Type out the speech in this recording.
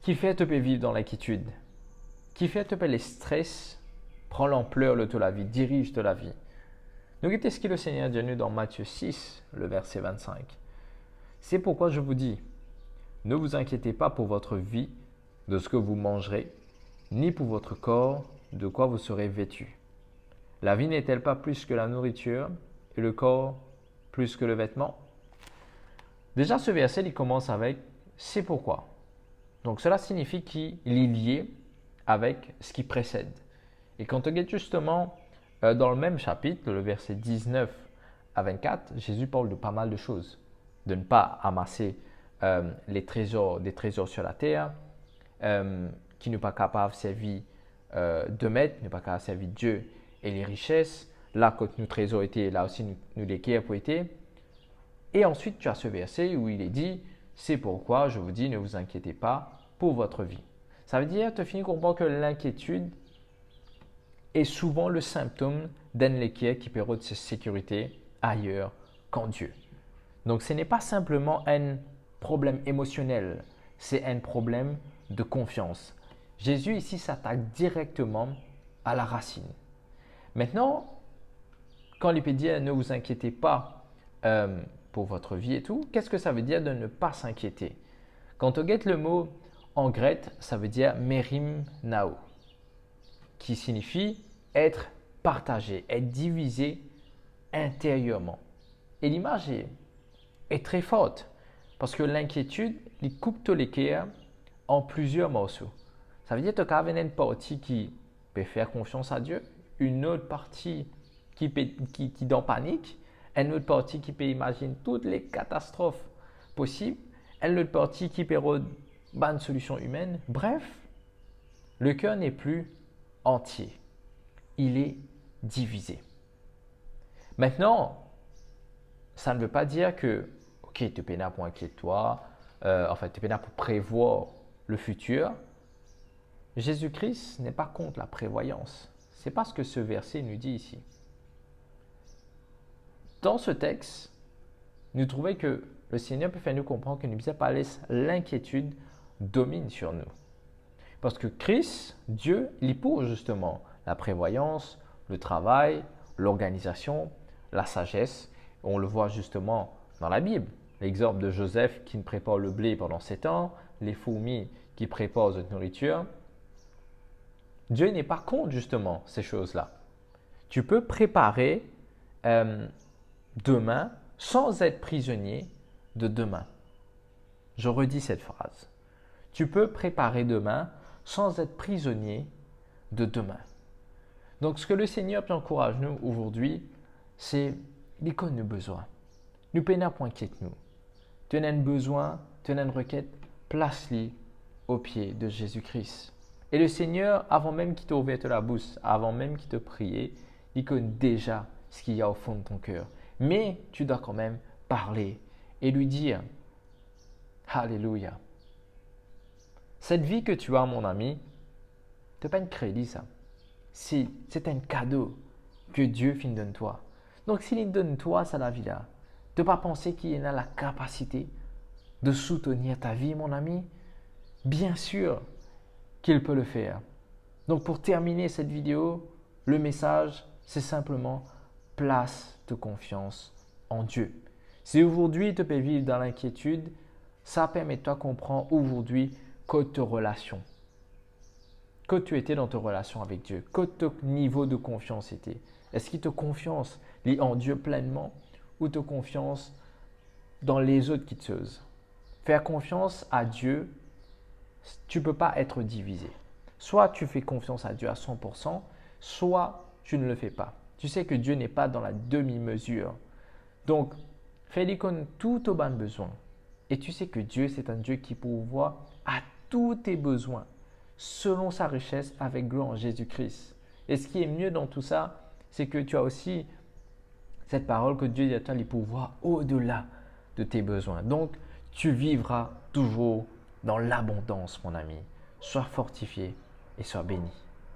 Qui fait te peut vivre dans l'inquiétude? Qui fait te peut les stress prend l'ampleur de la vie, dirige de la vie. Nous écoutez ce que le Seigneur dit à nous dans Matthieu 6, le verset 25. C'est pourquoi je vous dis, ne vous inquiétez pas pour votre vie, de ce que vous mangerez, ni pour votre corps, de quoi vous serez vêtu. La vie n'est-elle pas plus que la nourriture, et le corps plus que le vêtement? Déjà, ce verset, il commence avec « c'est pourquoi ». Donc, cela signifie qu'il est lié avec ce qui précède. Et quand on regarde justement dans le même chapitre, le verset 19 à 24, Jésus parle de pas mal de choses. De ne pas amasser des trésors sur la terre, qui n'est pas capable de servir de maître, n'est pas capable de servir Dieu et les richesses. Là, quand nos trésors étaient, là aussi nous les guerres pour être. Et ensuite, tu as ce verset où il est dit, c'est pourquoi je vous dis, ne vous inquiétez pas pour votre vie. Ça veut dire, tu finis comprendre que l'inquiétude est souvent le symptôme d'un équilibre qui perd de sa sécurité ailleurs qu'en Dieu. Donc, ce n'est pas simplement un problème émotionnel, c'est un problème de confiance. Jésus ici s'attaque directement à la racine. Maintenant, quand il peut dire ne vous inquiétez pas pour votre vie et tout, qu'est-ce que ça veut dire de ne pas s'inquiéter? Quand on guette le mot en grec, ça veut dire merim nao, qui signifie être partagé, être divisé intérieurement. Et l'image est très forte parce que l'inquiétude, il coupe tout l'équerre en plusieurs morceaux. Ça veut dire que tu as une partie qui peut faire confiance à Dieu, une autre partie qui est en panique, une autre partie qui peut imaginer toutes les catastrophes possibles, une autre partie qui peut avoir une solution humaine. Bref, le cœur n'est plus entier, il est divisé. Maintenant, ça ne veut pas dire que, ok, tu es là pour inquiéter-toi, tu es là pour prévoir le futur. Jésus-Christ n'est pas contre la prévoyance. Ce n'est pas ce que ce verset nous dit ici. Dans ce texte, nous trouvons que le Seigneur peut faire nous comprendre que nous ne devons pas laisser l'inquiétude dominer sur nous. Parce que Christ, Dieu, il pose justement la prévoyance, le travail, l'organisation, la sagesse. On le voit justement dans la Bible. L'exemple de Joseph qui ne prépare le blé pendant 7 ans, les fourmis qui préparent cette nourriture. Dieu n'est pas contre justement ces choses-là. Tu peux préparer demain sans être prisonnier de demain. Je redis cette phrase. Tu peux préparer demain sans être prisonnier de demain. Donc, ce que le Seigneur t'encourage nous aujourd'hui, c'est les qu'on a besoin. Nous peinons pour inquiéter nous. Tu as un besoin, tu as une requête, place-les au pied de Jésus-Christ. Et le Seigneur, avant même qu'il t'ouvre la bouche, avant même qu'il te prie, il connaît déjà ce qu'il y a au fond de ton cœur. Mais tu dois quand même parler et lui dire Alléluia. Cette vie que tu as, mon ami, ce n'est pas un crédit, ça. C'est un cadeau que Dieu donne toi. Donc, s'il donne toi cette vie-là, tu ne pas penser qu'il a la capacité de soutenir ta vie, mon ami. Bien sûr qu'il peut le faire. Donc, pour terminer cette vidéo, le message, c'est simplement place de confiance en Dieu. Si aujourd'hui tu peux vivre dans l'inquiétude, ça permet de toi comprendre aujourd'hui que tes relations, que tu étais dans tes relations avec Dieu, que ton niveau de confiance était. Est-ce qu'il te confiance en Dieu pleinement ou te confiance dans les autres qui te osent? Faire confiance à Dieu, tu ne peux pas être divisé. Soit tu fais confiance à Dieu à 100%, soit tu ne le fais pas. Tu sais que Dieu n'est pas dans la demi-mesure. Donc, fais-lui comme tout au bas de besoin. Et tu sais que Dieu, c'est un Dieu qui pourvoit à tous tes besoins selon sa richesse avec gloire en Jésus-Christ. Et ce qui est mieux dans tout ça, c'est que tu as aussi cette parole que Dieu dit à toi, les pouvoirs au-delà de tes besoins. Donc, tu vivras toujours dans l'abondance, mon ami. Sois fortifié et sois béni.